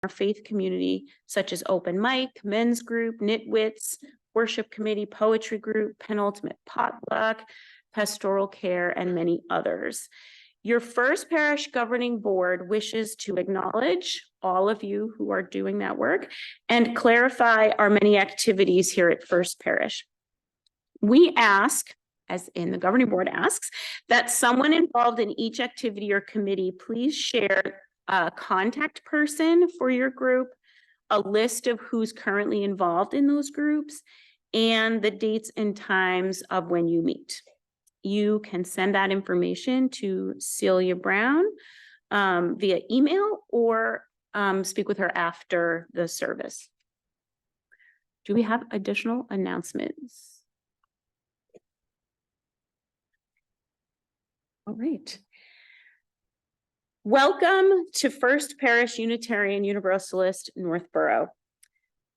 our faith community, such as open mic, men's group, nitwits, worship committee, poetry group, penultimate potluck, pastoral care, and many others. Your First Parish Governing Board wishes to acknowledge all of you who are doing that work and clarify our many activities here at First Parish. We ask, as in the Governing Board asks, that someone involved in each activity or committee please share a contact person for your group, a list of who's currently involved in those groups, and the dates and times of when you meet. You can send that information to Celia Brown via email or speak with her after the service. Do we have additional announcements? All right. Welcome to First Parish Unitarian Universalist Northborough.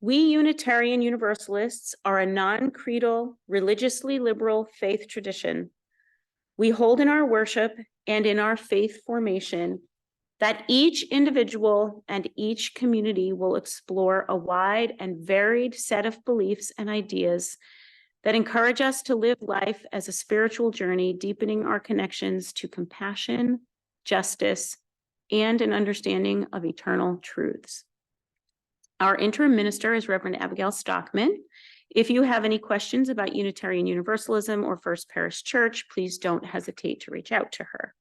We Unitarian Universalists are a non-creedal, religiously liberal faith tradition. We hold in our worship and in our faith formation that each individual and each community will explore a wide and varied set of beliefs and ideas that encourage us to live life as a spiritual journey, deepening our connections to compassion, justice, and an understanding of eternal truths. Our interim minister is Reverend Abigail Stockman. If you have any questions about Unitarian Universalism or First Parish Church, please don't hesitate to reach out to her.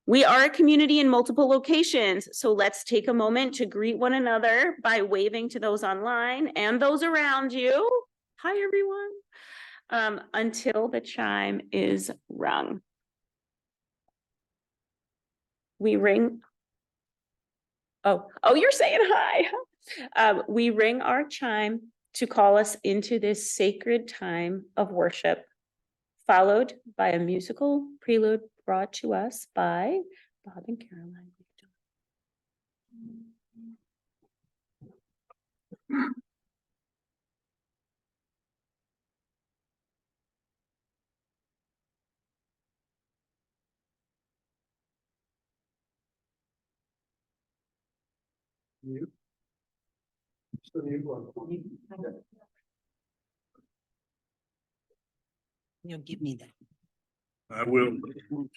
We are a community in multiple locations, so let's take a moment to greet one another by waving to those online and those around you. Hi, everyone. Until the chime is rung. We ring. Oh, you're saying hi. We ring our chime to call us into this sacred time of worship, followed by a musical prelude brought to us by Bob and Caroline. You'll give me that. I will.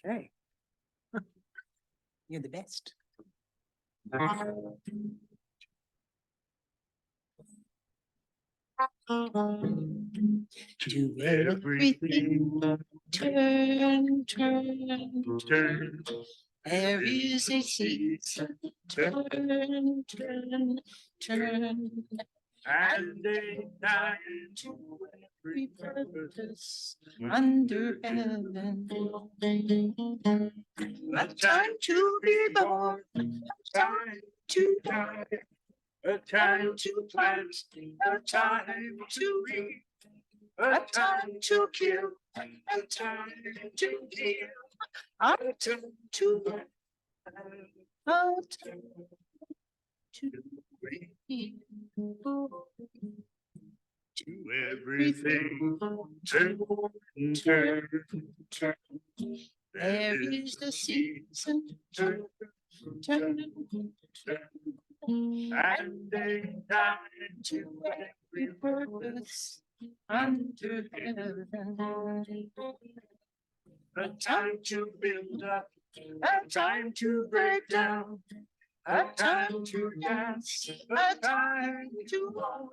Okay. You're the best. To everything, Turn, turn. There is a season. Turn. And a time To every purpose under heaven. A time to be born. A time to die. a time to plant, a time to reap, a time to kill, a time to heal, a time to to everything, turn. There is the season. Turn. And a time To every purpose under heaven. a time to build up, a time to break down, a time to dance, a time to war,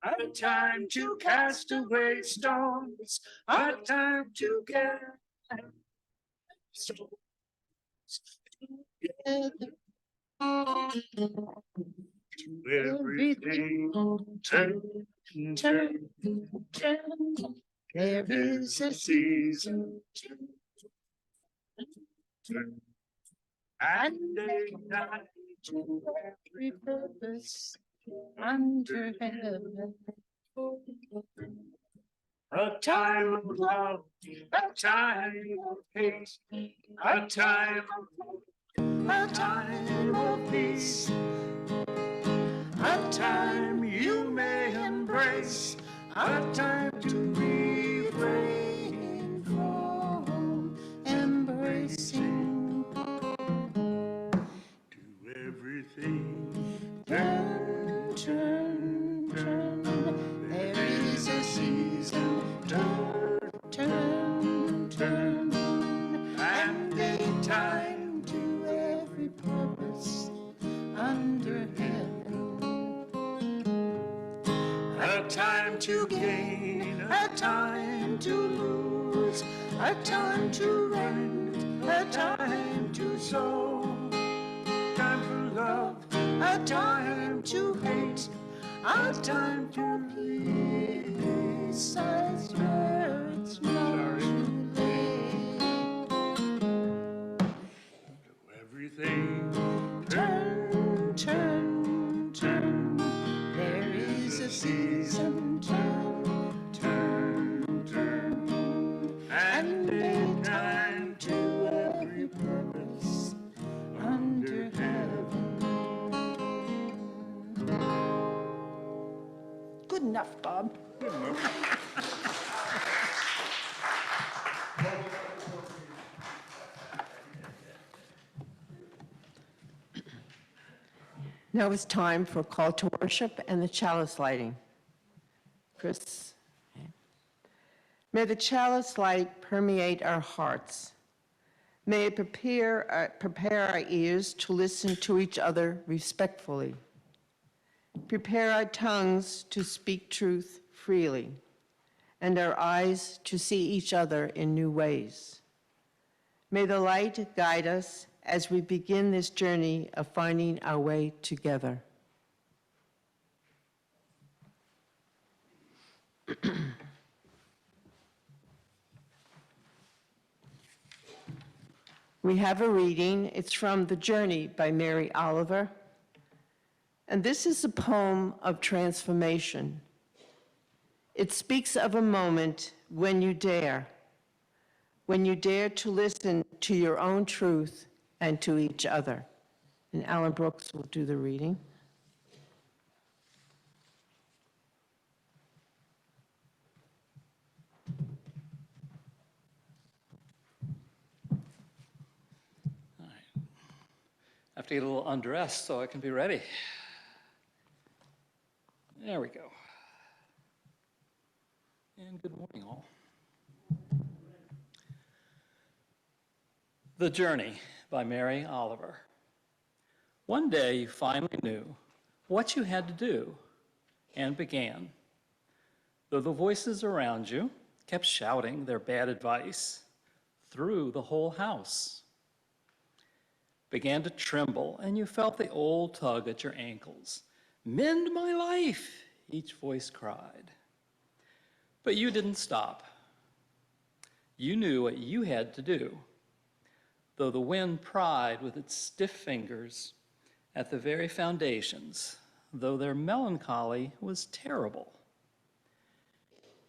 a time to cast away stones, a time to get souls together. To everything, turn. There is a season, and a night to every purpose under heaven. a time of love, a time of hate, a time of peace, a time you may embrace, a time to refrain From embracing. to everything. Turn, turn, turn. There is a season. Turn, turn, turn. And a time to every purpose under heaven. A time to gain, A time to lose, a time to rent, a time to sow, time for love, a time to hate, a time to peace. I swear it's not too late. everything. Turn, turn, turn. There is a season. Turn, turn, turn. And a time to every purpose under heaven. Good enough, Bob. Now it's time for call to worship and the chalice lighting. Chris. May the chalice light permeate our hearts. May it prepare our ears to listen to each other respectfully. Prepare our tongues to speak truth freely, and our eyes to see each other in new ways. May the light guide us as we begin this journey of finding our way together. We have a reading. It's from The Journey by Mary Oliver. And this is a poem of transformation. It speaks of a moment when you dare to listen to your own truth and to each other. And Alan Brooks will do the reading. All right. I have to get a little undressed so I can be ready. There we go. And good morning, all. The Journey by Mary Oliver. One day you finally knew what you had to do and began. Though the voices around you kept shouting their bad advice through the whole house. Began to tremble and you felt the old tug at your ankles. Mend my life, each voice cried. But you didn't stop. You knew what you had to do. Though the wind pried with its stiff fingers at the very foundations, though their melancholy was terrible.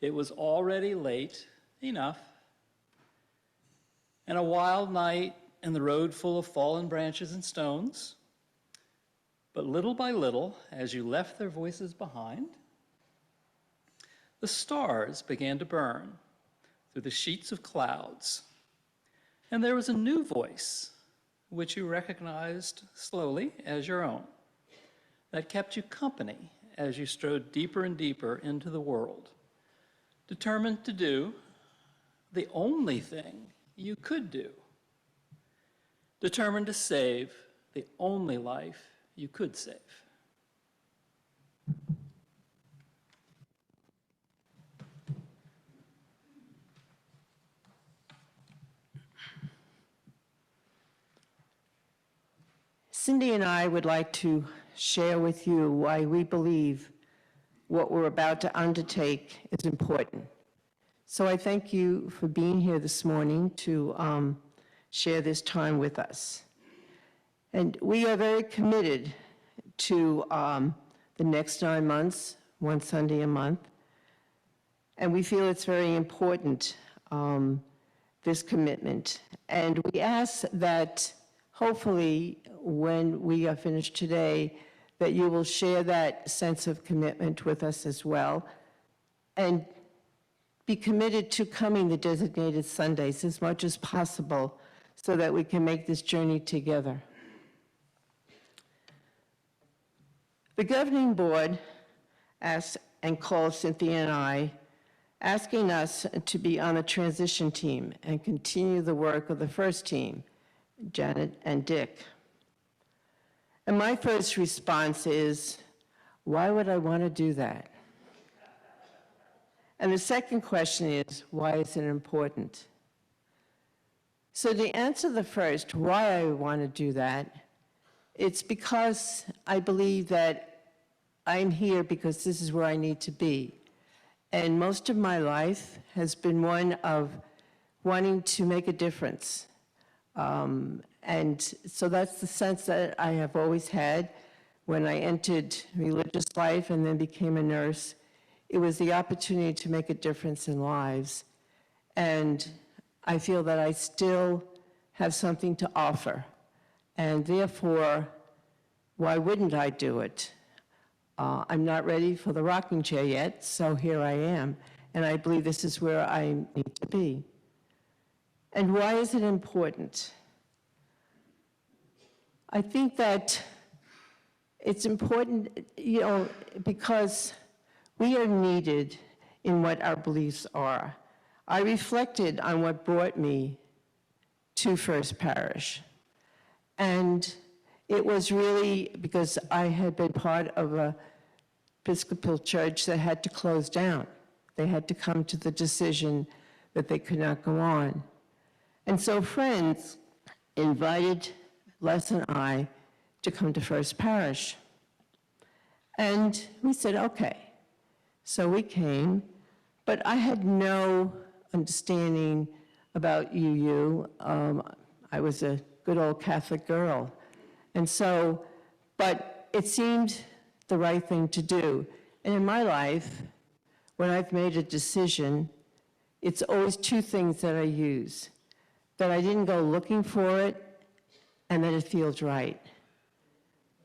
It was already late enough, and a wild night and the road full of fallen branches and stones. But little by little, as you left their voices behind, the stars began to burn through the sheets of clouds. And there was a new voice, which you recognized slowly as your own, that kept you company as you strode deeper and deeper into the world, determined to do the only thing you could do, determined to save the only life you could save. Cindy and I would like to share with you why we believe what we're about to undertake is important. So I thank you for being here this morning to share this time with us. And we are very committed to the next 9 months, one Sunday a month. And we feel it's very important, this commitment. And we ask that hopefully when we are finished today, that you will share that sense of commitment with us as well. And be committed to coming the designated Sundays as much as possible so that we can make this journey together. The governing board asked and called Cynthia and I, asking us to be on the transition team and continue the work of the first team, Janet and Dick. And my first response is, why would I want to do that? And the second question is, why is it important? So to answer the first, why I want to do that, it's because I believe that I'm here because this is where I need to be. And most of my life has been one of wanting to make a difference. And so that's the sense that I have always had when I entered religious life and then became a nurse. It was the opportunity to make a difference in lives. And I feel that I still have something to offer. And therefore, why wouldn't I do it? I'm not ready for the rocking chair yet, so here I am. And I believe this is where I need to be. And why is it important? I think that it's important, because we are needed in what our beliefs are. I reflected on what brought me to First Parish. And it was really because I had been part of an Episcopal church that had to close down. They had to come to the decision that they could not go on. And so friends invited Les and I to come to First Parish. And we said, okay. So we came, but I had no understanding about UU. I was a good old Catholic girl. And so, but it seemed the right thing to do. And in my life, when I've made a decision, it's always two things that I use. That I didn't go looking for it, and that it feels right.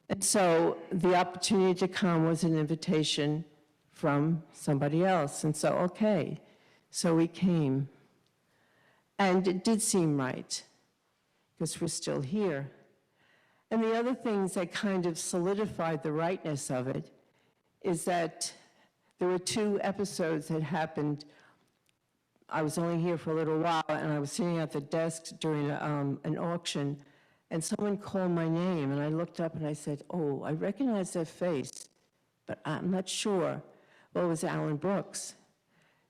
And so the opportunity to come was an invitation from somebody else. And so, okay, so we came. And it did seem right, because we're still here. And the other things that kind of solidified the rightness of it is that there were two episodes that happened. I was only here for a little while, and I was sitting at the desk during an auction, and someone called my name, and I looked up and I said, oh, I recognize that face, but I'm not sure. Well, it was Alan Brooks,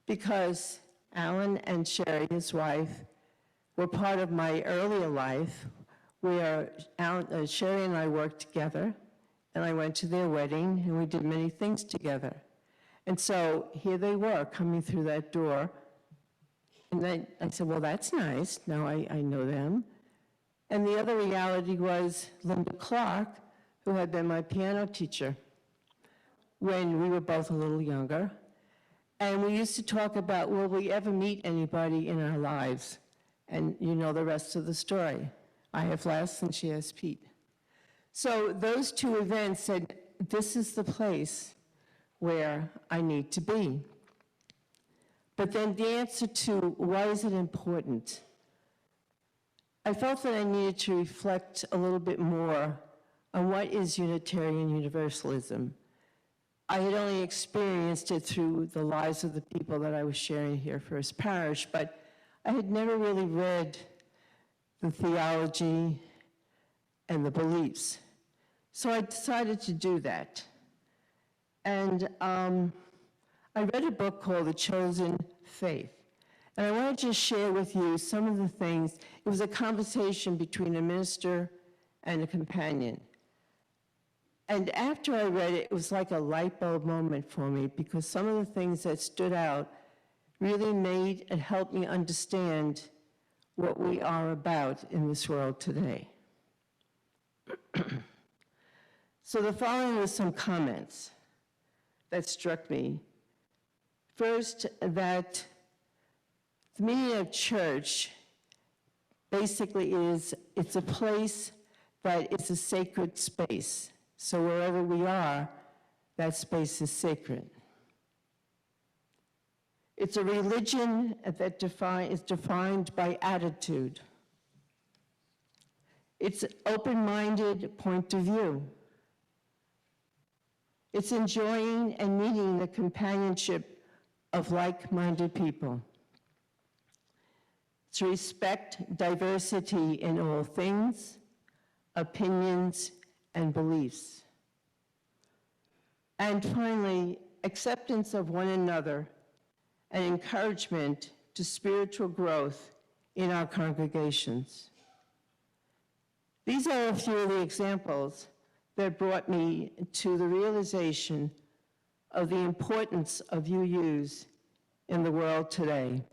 because Alan and Sherry, his wife, were part of my earlier life, where Sherry and I worked together, and I went to their wedding, and we did many things together. And so here they were coming through that door, and then I said, well, that's nice, now I know them. And the other reality was Linda Clark, who had been my piano teacher when we were both a little younger. And we used to talk about, will we ever meet anybody in our lives? And you know the rest of the story. I have Les and she has Pete. So those two events said, this is the place where I need to be. But then the answer to why is it important? I felt that I needed to reflect a little bit more on what is Unitarian Universalism. I had only experienced it through the lives of the people that I was sharing here at First Parish, but I had never really read the theology and the beliefs. So I decided to do that. And I read a book called The Chosen Faith. And I want to just share with you some of the things. It was a conversation between a minister and a companion. And after I read it, it was like a light bulb moment for me, because some of the things that stood out really made and helped me understand what we are about in this world today. So the following was some comments that struck me. First, that the meaning of church basically is, it's a place that is a sacred space. So wherever we are, that space is sacred. It's a religion that is defined by attitude. It's an open-minded point of view. It's enjoying and meeting the companionship of like-minded people. To respect diversity in all things, opinions, and beliefs. And finally, acceptance of one another and encouragement to spiritual growth in our congregations. These are a few of the examples that brought me to the realization of the importance of UUs in the world today.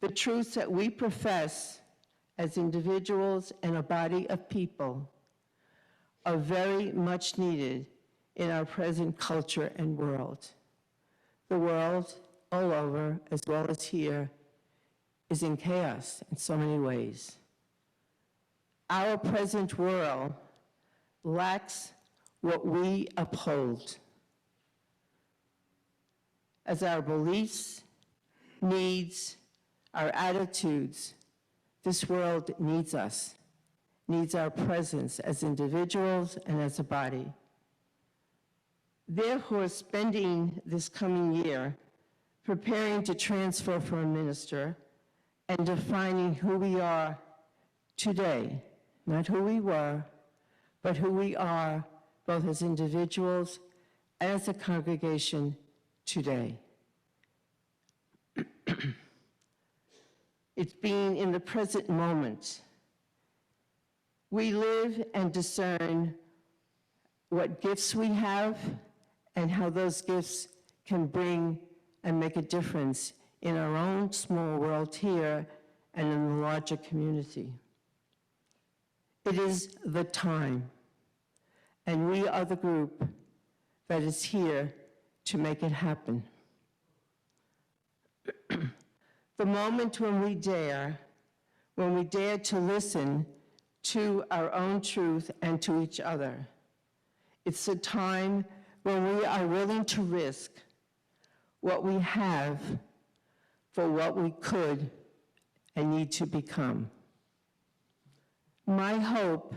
The truths that we profess as individuals and a body of people are very much needed in our present culture and world. The world all over, as well as here, is in chaos in so many ways. Our present world lacks what we uphold as our beliefs, needs, our attitudes. This world needs us, needs our presence as individuals and as a body. Therefore, spending this coming year preparing to transfer for a minister and defining who we are today, not who we were, but who we are both as individuals and as a congregation today. It's being in the present moment. We live and discern what gifts we have and how those gifts can bring and make a difference in our own small world here and in the larger community. It is the time, and we are the group that is here to make it happen. The moment when we dare to listen to our own truth and to each other. It's a time when we are willing to risk what we have for what we could and need to become. My hope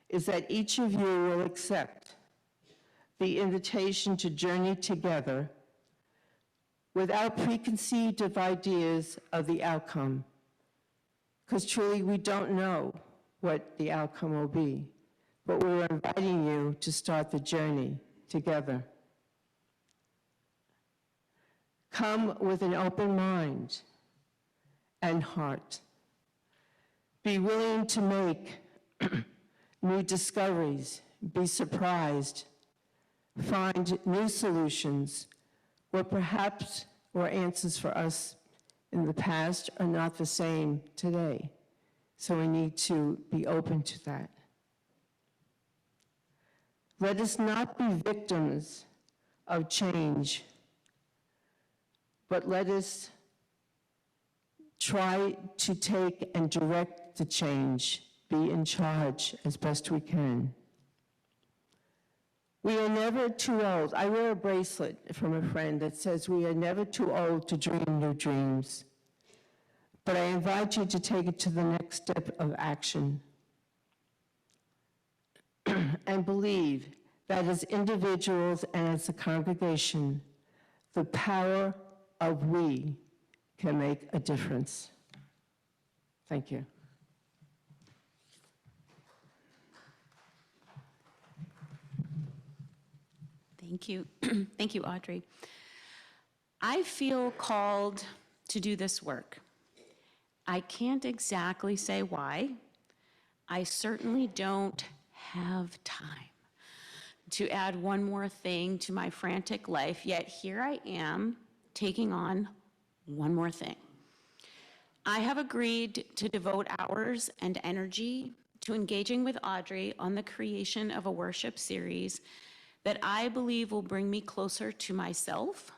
is that each of you will accept the invitation to journey together without preconceived ideas of the outcome, because truly we don't know what the outcome will be, but we're inviting you to start the journey together. Come with an open mind and heart. Be willing to make new discoveries, be surprised, find new solutions, or perhaps were answers for us in the past are not the same today. So we need to be open to that. Let us not be victims of change, but let us try to take and direct the change, be in charge as best we can. We are never too old. I wear a bracelet from a friend that says we are never too old to dream new dreams. But I invite you to take it to the next step of action and believe that as individuals and as a congregation, the power of we can make a difference. Thank you. Thank you. Thank you, Audrey. I feel called to do this work. I can't exactly say why. I certainly don't have time to add one more thing to my frantic life, yet here I am taking on one more thing. I have agreed to devote hours and energy to engaging with Audrey on the creation of a worship series that I believe will bring me closer to myself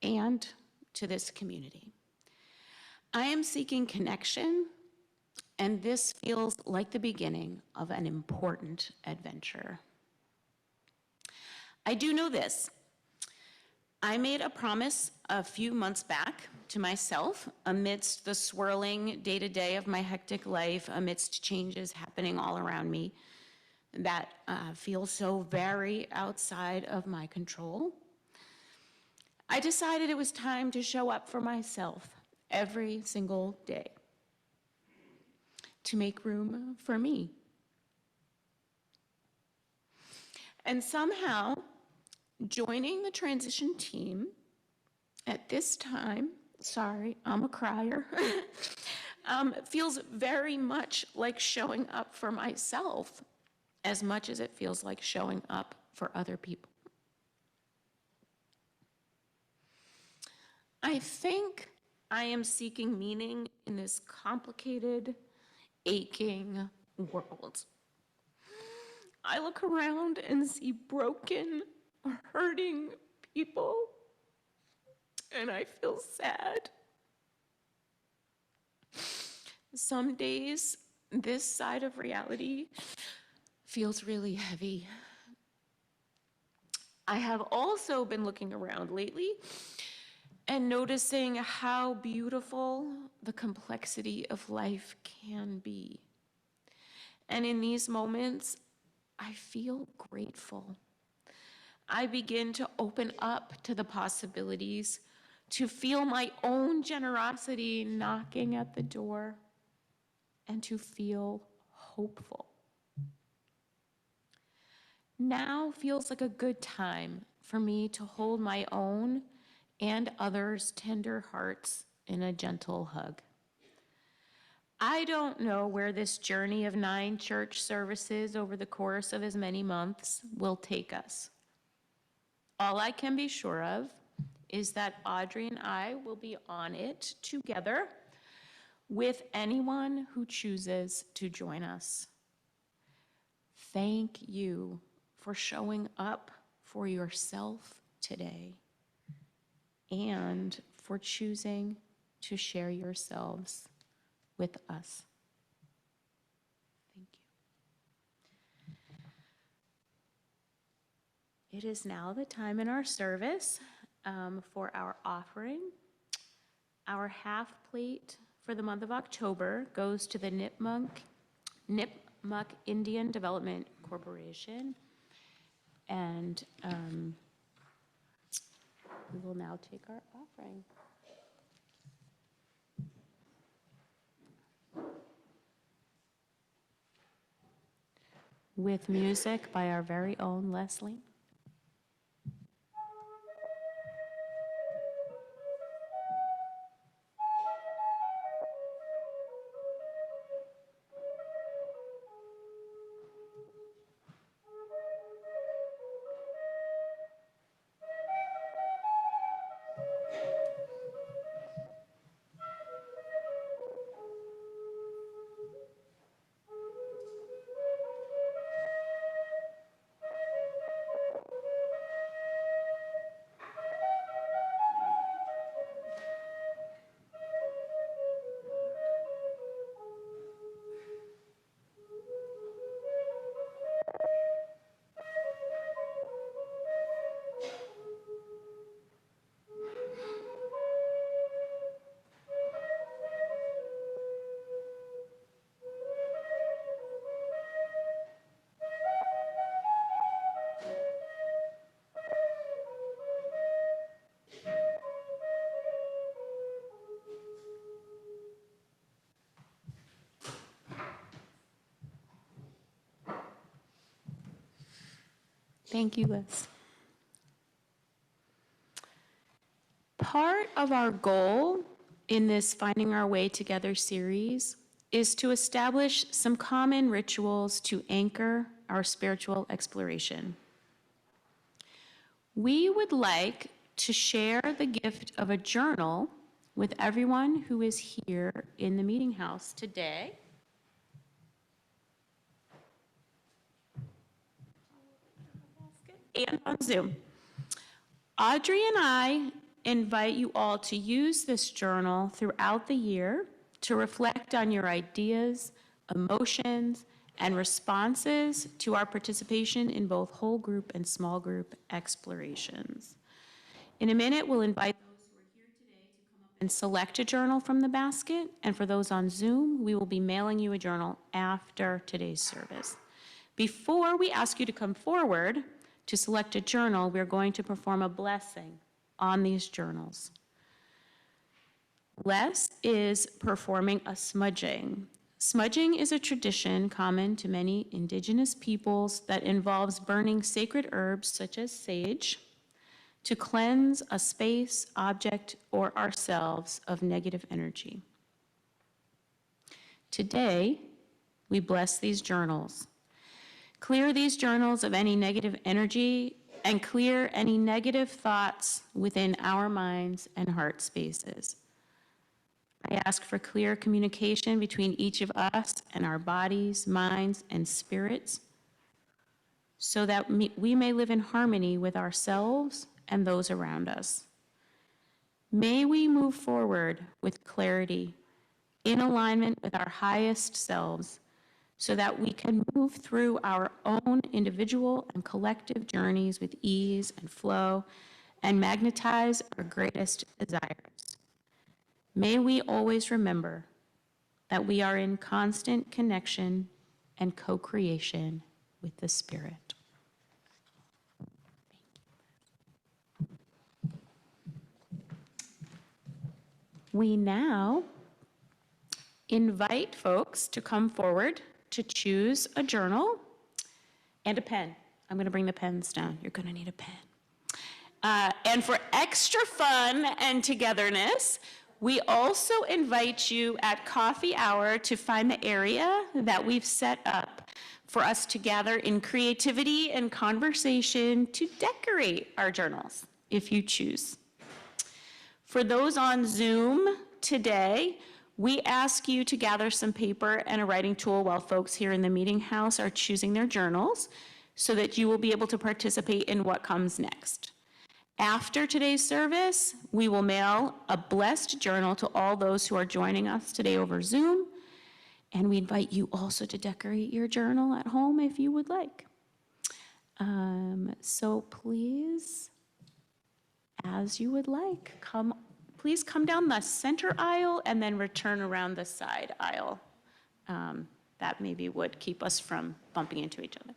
and to this community. I am seeking connection, and this feels like the beginning of an important adventure. I do know this. I made a promise a few months back to myself amidst the swirling day-to-day of my hectic life, amidst changes happening all around me, that feel so very outside of my control, I decided it was time to show up for myself every single day, to make room for me. And somehow, joining the transition team at this time, sorry, I'm a crier, feels very much like showing up for myself as much as it feels like showing up for other people. I think I am seeking meaning in this complicated, aching world. I look around and see broken, hurting people, and I feel sad. Some days, this side of reality feels really heavy. I have also been looking around lately and noticing how beautiful the complexity of life can be. And in these moments, I feel grateful. I begin to open up to the possibilities, to feel my own generosity knocking at the door, and to feel hopeful. Now feels like a good time for me to hold my own and others' tender hearts in a gentle hug. I don't know where this journey of 9 church services over the course of as many months will take us. All I can be sure of is that Audrey and I will be on it together with anyone who chooses to join us. Thank you for showing up for yourself today and for choosing to share yourselves with us. Thank you. It is now the time in our service for our offering. Our half plate for the month of October goes to the Nipmuc Indian Development Corporation. And we will now take our offering. With music by our very own Leslie. Thank you, Liz. Part of our goal in this Finding Our Way Together series is to establish some common rituals to anchor our spiritual exploration. We would like to share the gift of a journal with everyone who is here in the meeting house today. And on Zoom. Audrey and I invite you all to use this journal throughout the year to reflect on your ideas, emotions, and responses to our participation in both whole group and small group explorations. In a minute, we'll invite those who are here today to come up and select a journal from the basket, and for those on Zoom, we will be mailing you a journal after today's service. Before we ask you to come forward to select a journal, we're going to perform a blessing on these journals. Les is performing a smudging. Smudging is a tradition common to many indigenous peoples that involves burning sacred herbs such as sage to cleanse a space, object, or ourselves of negative energy. Today, we bless these journals. Clear these journals of any negative energy and clear any negative thoughts within our minds and heart spaces. I ask for clear communication between each of us and our bodies, minds, and spirits so that we may live in harmony with ourselves and those around us. May we move forward with clarity, in alignment with our highest selves, so that we can move through our own individual and collective journeys with ease and flow and magnetize our greatest desires. May we always remember that we are in constant connection and co-creation with the Spirit. We now invite folks to come forward to choose a journal and a pen. I'm going to bring the pens down. You're going to need a pen. And for extra fun and togetherness, we also invite you at coffee hour to find the area that we've set up for us to gather in creativity and conversation to decorate our journals, if you choose. For those on Zoom today, we ask you to gather some paper and a writing tool while folks here in the meeting house are choosing their journals so that you will be able to participate in what comes next. After today's service, we will mail a blessed journal to all those who are joining us today over Zoom, and we invite you also to decorate your journal at home if you would like. So please, as you would like, please come down the center aisle and then return around the side aisle. That maybe would keep us from bumping into each other.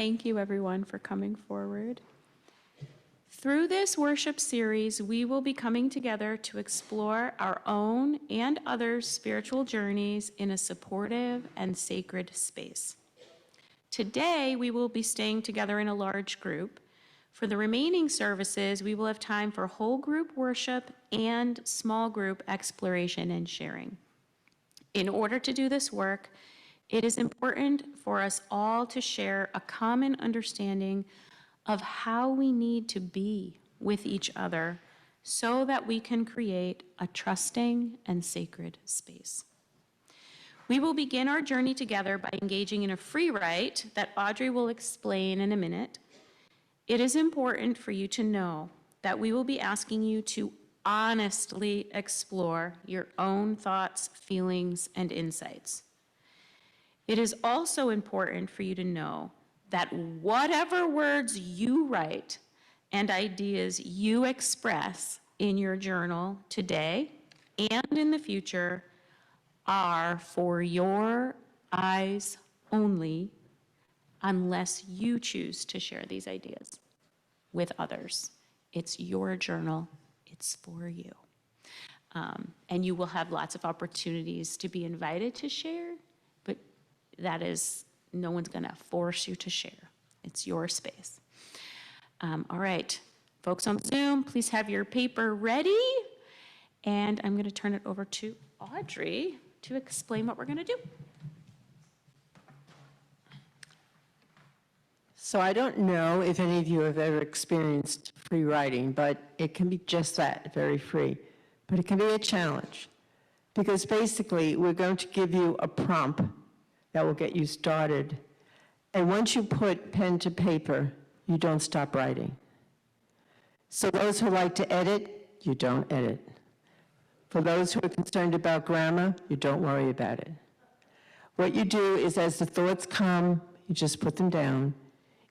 Thank you, everyone, for coming forward. Through this worship series, we will be coming together to explore our own and others' spiritual journeys in a supportive and sacred space. Today, we will be staying together in a large group. For the remaining services, we will have time for whole group worship and small group exploration and sharing. In order to do this work, it is important for us all to share a common understanding of how we need to be with each other so that we can create a trusting and sacred space. We will begin our journey together by engaging in a free write that Audrey will explain in a minute. It is important for you to know that we will be asking you to honestly explore your own thoughts, feelings, and insights. It is also important for you to know that whatever words you write and ideas you express in your journal today and in the future are for your eyes only, unless you choose to share these ideas with others. It's your journal, it's for you. And you will have lots of opportunities to be invited to share, but that is, no one's gonna force you to share. It's your space. All right, folks on Zoom, please have your paper ready. And I'm gonna turn it over to Audrey to explain what we're gonna do. So I don't know if any of you have ever experienced free writing, but it can be just that, very free. But it can be a challenge, because basically we're going to give you a prompt that will get you started. And once you put pen to paper, you don't stop writing. So those who like to edit, you don't edit. For those who are concerned about grammar, you don't worry about it. What you do is, as the thoughts come, you just put them down,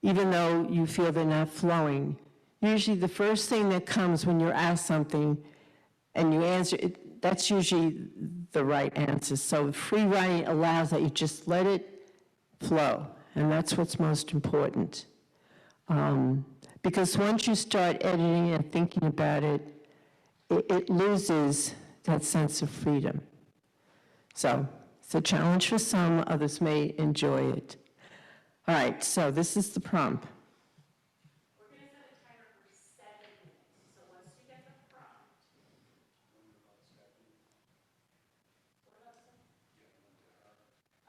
even though you feel they're not flowing. Usually the first thing that comes when you're asked something and you answer it, that's usually the right answer. So free writing allows that you just let it flow, and that's what's most important. Because once you start editing and thinking about it, it loses that sense of freedom. So it's a challenge for some, others may enjoy it. All right, so this is the prompt. We're gonna set a timer for 7 minutes, so once we get the prompt.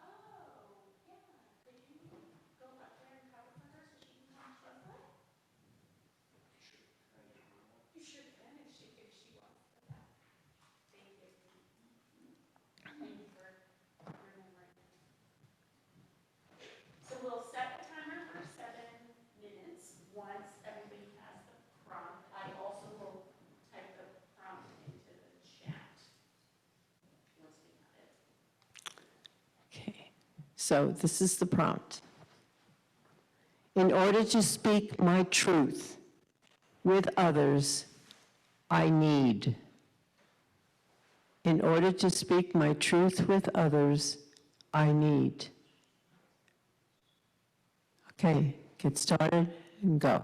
Oh, yeah, could you go up there and cover for her so she can come translate? You should finish if she wants that. Thank you. Thank you for remembering. So we'll set the timer for 7 minutes. Once everybody has the prompt, I also will type the prompt into the chat. Once we have it. Okay, so this is the prompt. In order to speak my truth with others, I need. In order to speak my truth with others, I need. Okay, get started and go.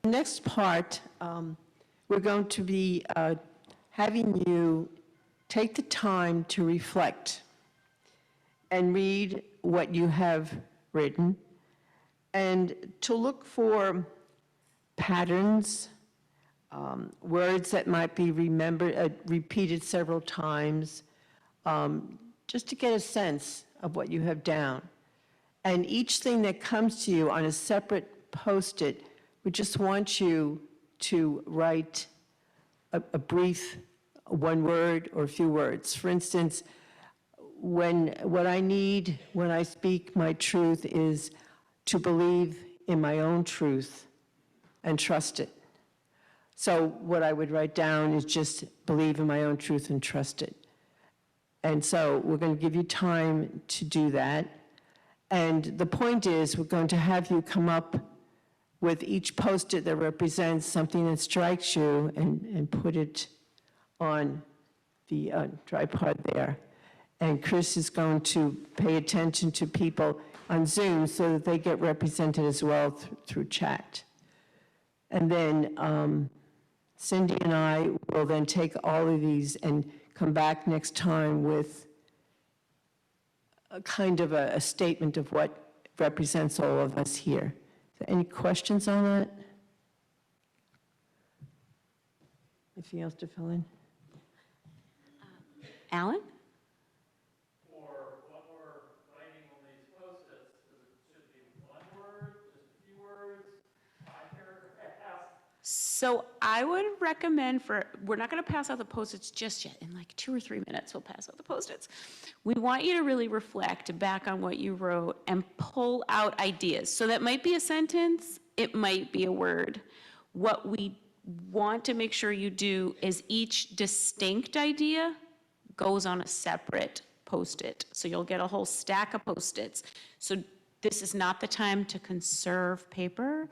next part, we're going to be having you take the time to reflect and read what you have written and to look for patterns, words that might be repeated several times, just to get a sense of what you have down. And each thing that comes to you on a separate Post-it, we just want you to write a brief one word or a few words. For instance, what I need when I speak my truth is to believe in my own truth and trust it. So what I would write down is just believe in my own truth and trust it. And so we're going to give you time to do that. And the point is, we're going to have you come up with each Post-it that represents something that strikes you and put it on the tripod there. And Chris is going to pay attention to people on Zoom so that they get represented as well through chat. And then Cindy and I will then take all of these and come back next time with a kind of a statement of what represents all of us here. Is there any questions on that? Anything else to fill in? Alan? For what we're writing on these Post-its, should it be one word, just a few words, 5 paragraphs? So I would recommend we're not going to pass out the Post-its just yet. In like 2 or 3 minutes, we'll pass out the Post-its. We want you to really reflect back on what you wrote and pull out ideas. So that might be a sentence, it might be a word. What we want to make sure you do is each distinct idea goes on a separate Post-it. So you'll get a whole stack of Post-its. So this is not the time to conserve paper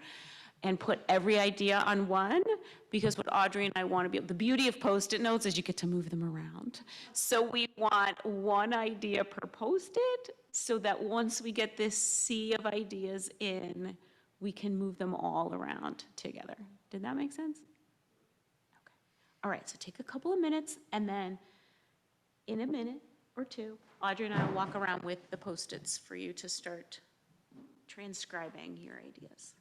and put every idea on one, because what Audrey and I want to be, the beauty of Post-it notes is you get to move them around. So we want one idea per Post-it so that once we get this sea of ideas in, we can move them all around together. Did that make sense? Okay. All right, so take a couple of minutes, and then in a minute or two, Audrey and I will walk around with the Post-its for you to start transcribing your ideas.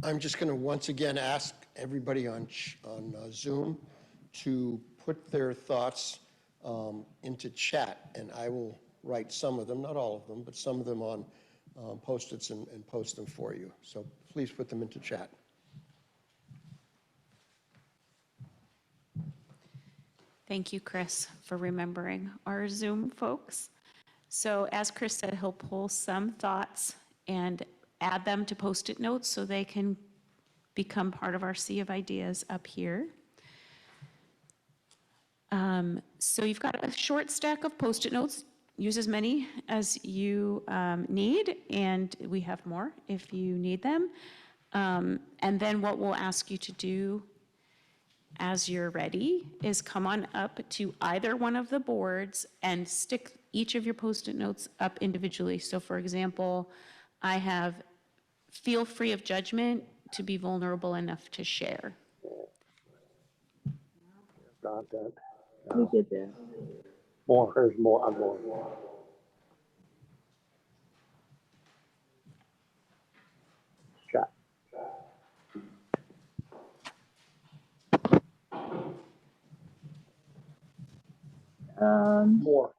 I'm just going to once again ask everybody on Zoom to put their thoughts into chat, and I will write some of them, not all of them, but some of them on Post-its and post them for you. So please put them into chat. Thank you, Chris, for remembering our Zoom folks. So as Chris said, he'll pull some thoughts and add them to Post-it notes so they can become part of our sea of ideas up here. So you've got a short stack of Post-it notes. Use as many as you need, and we have more if you need them. And then what we'll ask you to do as you're ready is come on up to either one of the boards and stick each of your Post-it notes up individually. So for example, I have feel free of judgment to be vulnerable enough to share. Got that. We did that. More, there's more, I'm more. Chat. More.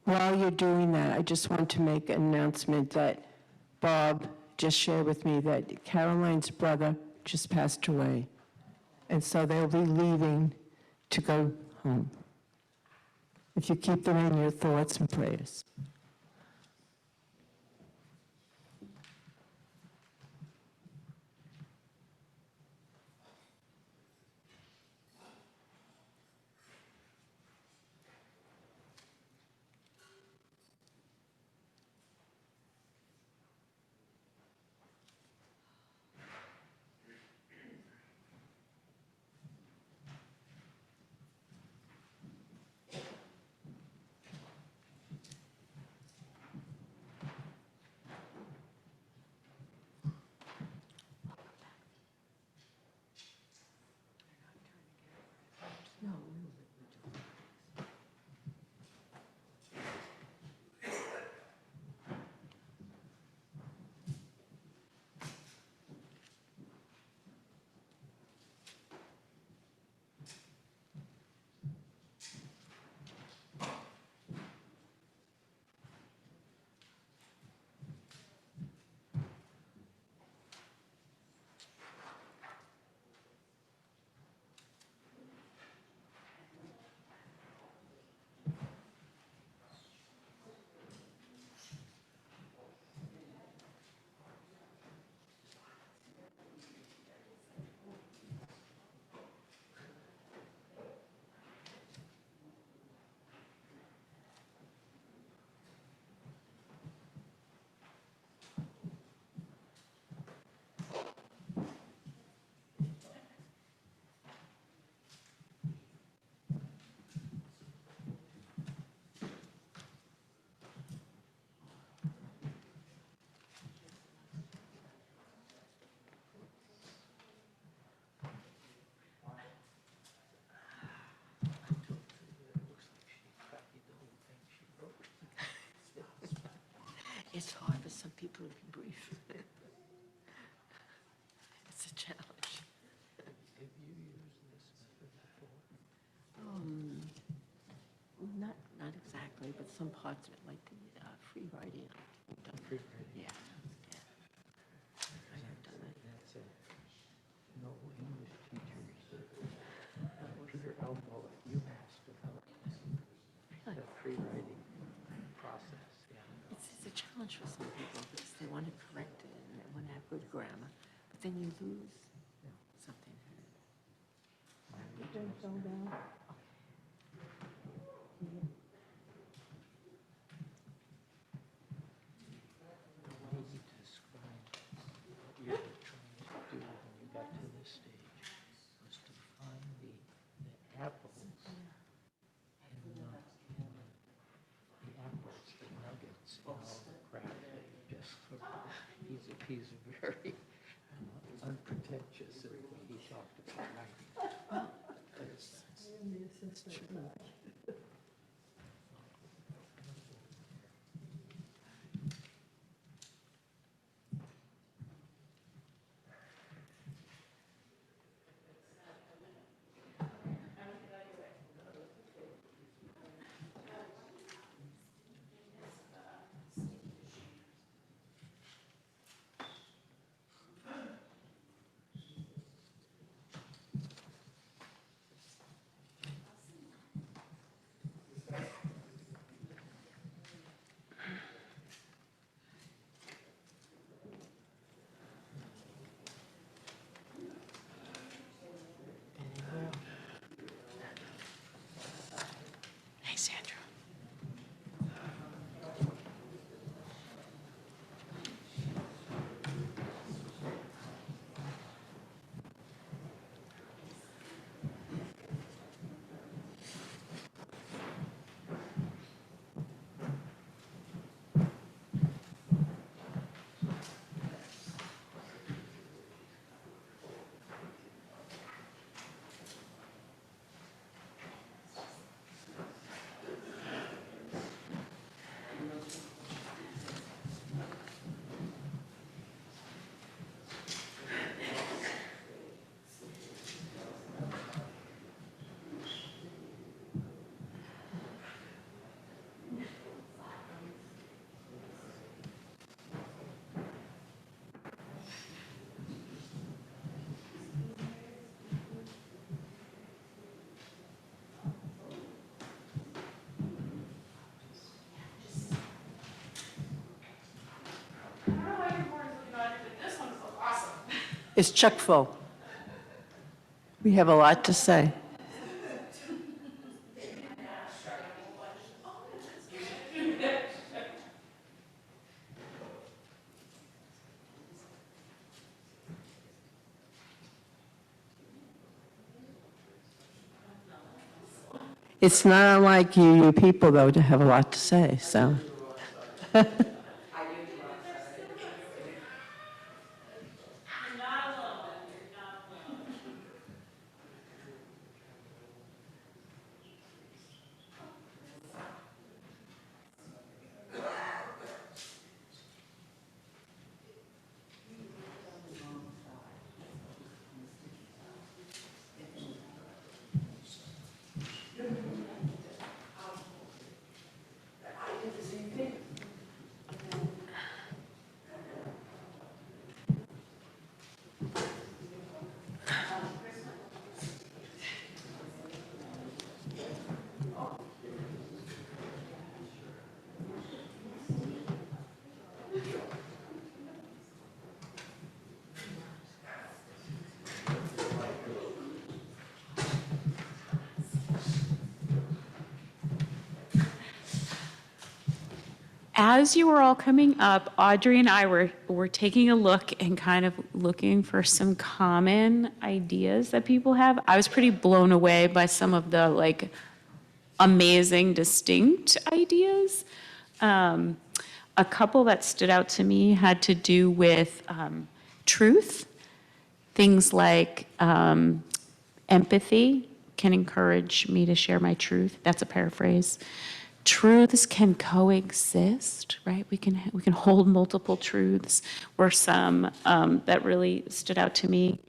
While you're doing that, I just want to make an announcement that Bob just shared with me that Caroline's brother just passed away. And so they'll be leaving to go home. If you keep them in your thoughts and prayers. It's hard for some people to be brief. It's a challenge. Not exactly, but some parts of it, like the free writing. I've done that. Yeah. I have done that. No English teachers good grammar, but then you lose something. Maybe describe what you were trying to do when you got to this stage was to find the apples and the apples, the nuggets, and all the crap that you just sort of, he's very unpretentious in the way he talked about writing. But it's true. Hey, Sandra. It's chock full. We have a lot to say. It's not unlike you people, though, to have a lot to say, so. As you were all coming up, Audrey and I were taking a look and kind of looking for some common ideas that people have. I was pretty blown away by some of the like amazing, distinct ideas. A couple that stood out to me had to do with truth. Things like empathy can encourage me to share my truth. That's a paraphrase. Truths can coexist, right? We can hold multiple truths. Were some that really stood out to me.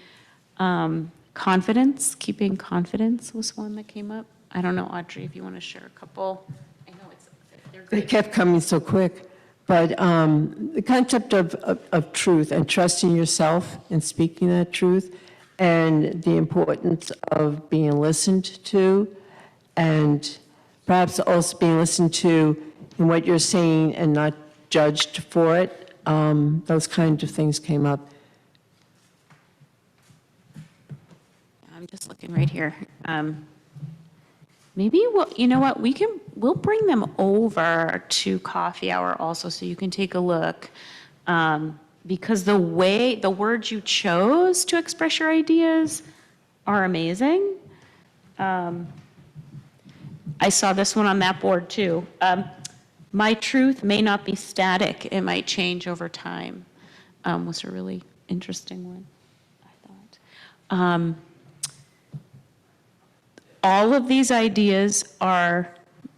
Confidence, keeping confidence was one that came up. I don't know, Audrey, if you want to share a couple. I know they're They great. kept coming so quick. But the concept of truth and trusting yourself and speaking that truth, and the importance of being listened to, and perhaps also being listened to in what you're saying and not judged for it. Those kinds of things came up. I'm just looking right here. Maybe we'll, you know what, we'll bring them over to coffee hour also, so you can take a look. Because the words you chose to express your ideas are amazing. I saw this one on that board too. My truth may not be static, it might change over time. Was a really interesting one, I thought. All of these ideas are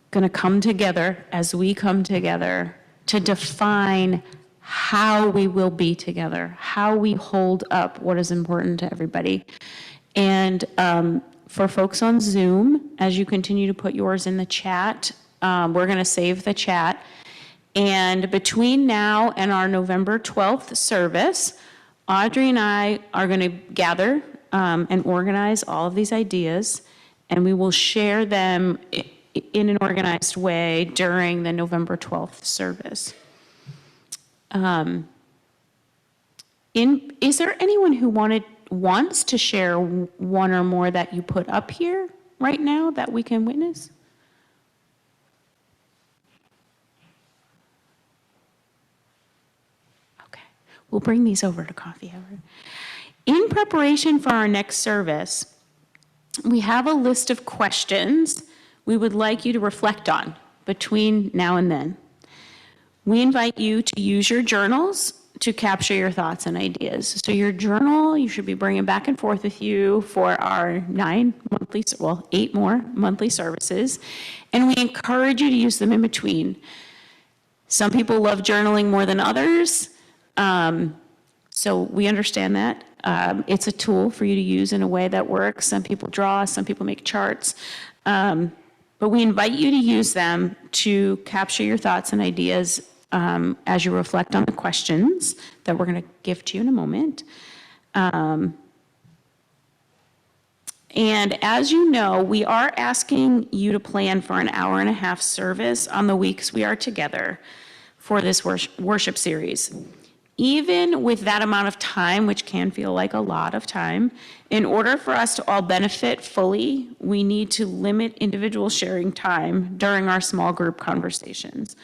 going to come together as we come together to define how we will be together, how we hold up what is important to everybody. And for folks on Zoom, as you continue to put yours in the chat, we're going to save the chat. And between now and our November 12th service, Audrey and I are going to gather and organize all of these ideas, and we will share them in an organized way during the November 12th service. Is there anyone who wants to share one or more that you put up here right now that we can witness? Okay, we'll bring these over to coffee hour. In preparation for our next service, we have a list of questions we would like you to reflect on between now and then. We invite you to use your journals to capture your thoughts and ideas. So your journal, you should be bringing back and forth with you for our 8 more monthly services. And we encourage you to use them in between. Some people love journaling more than others. So we understand that. It's a tool for you to use in a way that works. Some people draw, some people make charts. But we invite you to use them to capture your thoughts and ideas as you reflect on the questions that we're going to give to you in a moment. And as you know, we are asking you to plan for an hour-and-a-half service on the weeks we are together for this worship series. Even with that amount of time, which can feel like a lot of time, in order for us to all benefit fully, we need to limit individual sharing time during our small group conversations.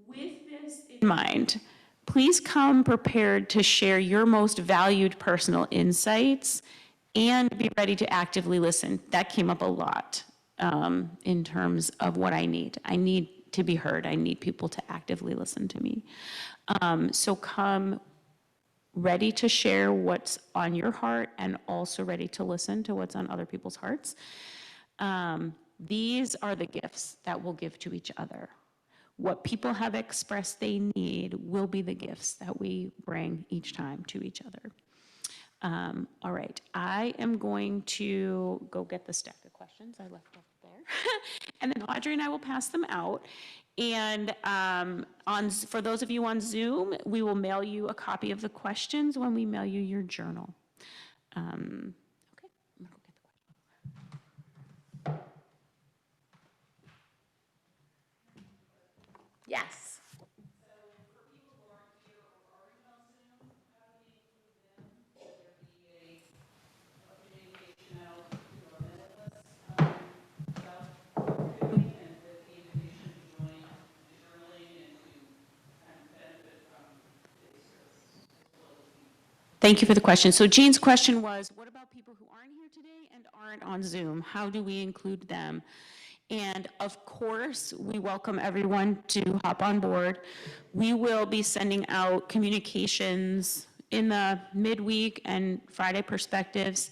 With this in mind, please come prepared to share your most valued personal insights and be ready to actively listen. That came up a lot in terms of what I need. I need to be heard. I need people to actively listen to me. So come ready to share what's on your heart and also ready to listen to what's on other people's hearts. These are the gifts that we'll give to each other. What people have expressed they need will be the gifts that we bring each time to each other. All right, I am going to go get the stack of questions I left up there. And then Audrey and I will pass them out. And for those of you on Zoom, we will mail you a copy of the questions when we mail you your journal. Okay, I'm gonna go get the questions. Yes. Thank you for the question. So Jean's question was, what about people who aren't here today and aren't on Zoom? How do we include them? And of course, we welcome everyone to hop on board. We will be sending out communications in the midweek and Friday perspectives.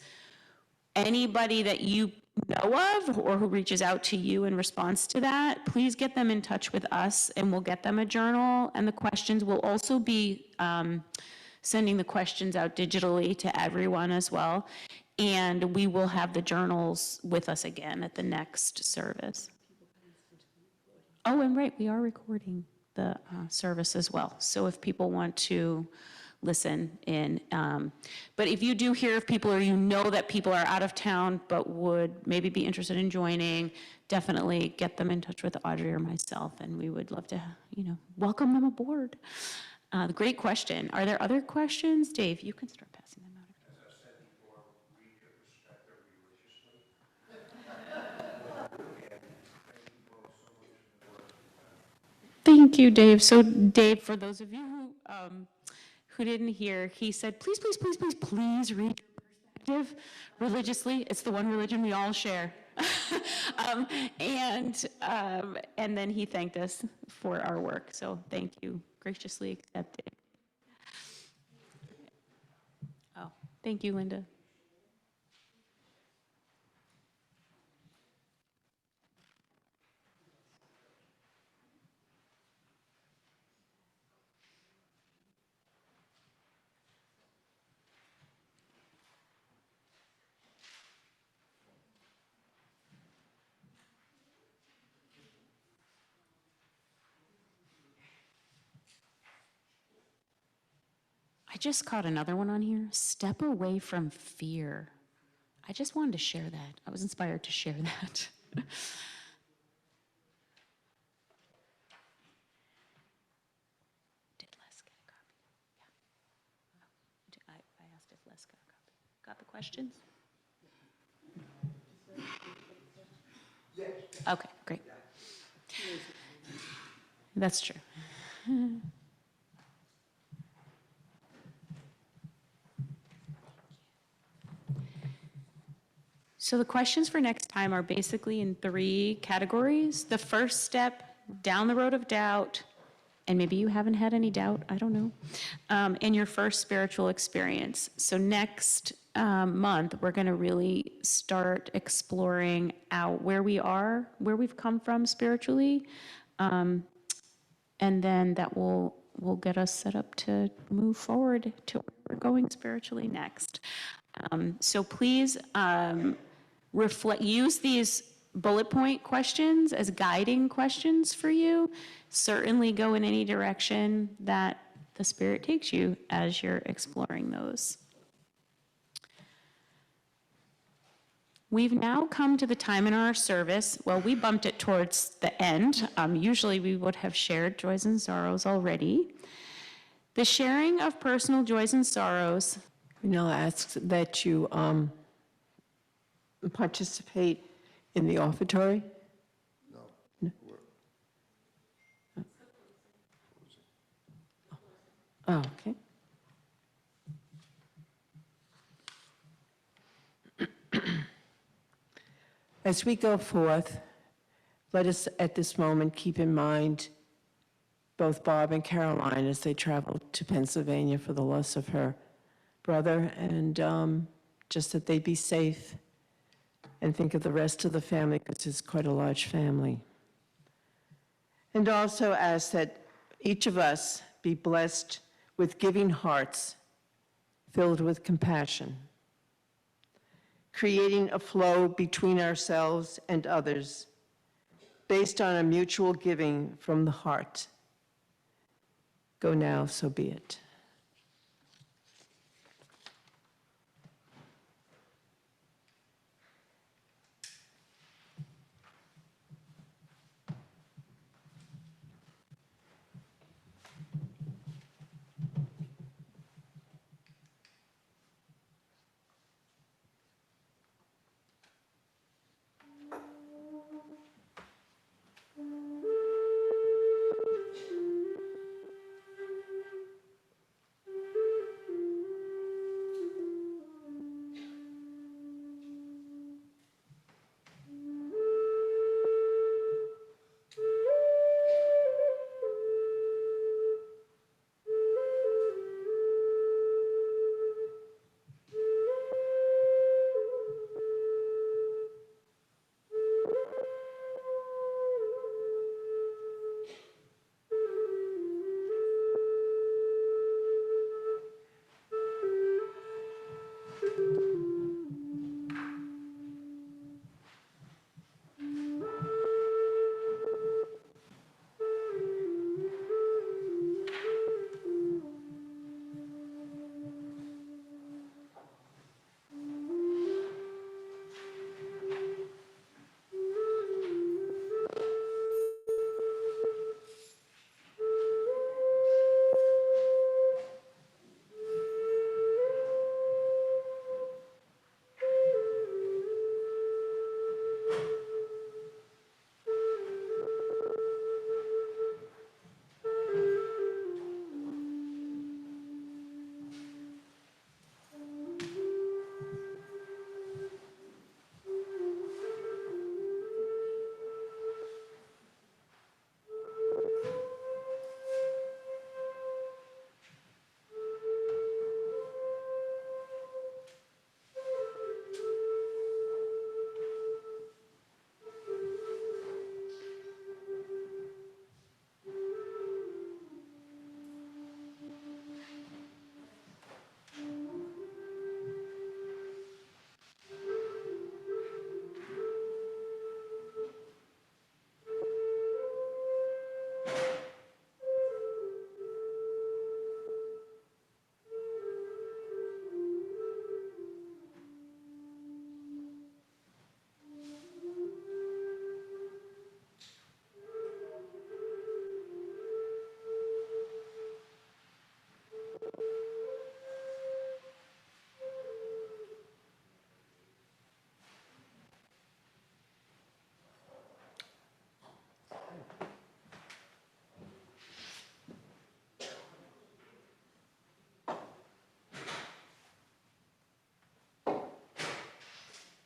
Anybody that you know of or who reaches out to you in response to that, please get them in touch with us and we'll get them a journal. And the questions will also be sending the questions out digitally to everyone as well. And we will have the journals with us again at the next service. Oh, and right, we are recording the service as well. So if people want to listen in, but if you do hear of people or you know that people are out of town but would maybe be interested in joining, definitely get them in touch with Audrey or myself, and we would love to, welcome them aboard. Great question. Are there other questions? Dave, you can start passing them out. As I said before, read your perspective. Thank you, Dave. So Dave, for those of you who didn't hear, he said, please, please, please, please, please read your perspective religiously. It's the one religion we all share. And then he thanked us for our work. So thank you, graciously accepted. Oh, thank you, Linda. I just caught another one on here. Step away from fear. I just wanted to share that. I was inspired to share that. Did Les get a copy? Yeah. I asked if Les got a copy. Got the questions? Okay, great. That's true. So the questions for next time are basically in 3 categories. The first step down the road of doubt, and maybe you haven't had any doubt, I don't know, in your first spiritual experience. So next month, we're going to really start exploring out where we are, where we've come from spiritually, and then that will get us set up to move forward to where we're going spiritually next. So please use these bullet point questions as guiding questions for you. Certainly go in any direction that the Spirit takes you as you're exploring those. We've now come to the time in our service, well, we bumped it towards the end. Usually we would have shared joys and sorrows already. The sharing of personal joys and sorrows. I'll ask that you participate in the offertory. No. Oh, okay. As we go forth, let us at this moment keep in mind both Bob and Caroline as they travel to Pennsylvania for the loss of her brother, and just that they be safe, and think of the rest of the family, because it's quite a large family. And also ask that each of us be blessed with giving hearts filled with compassion, creating a flow between ourselves and others based on a mutual giving from the heart. Go now, so be it.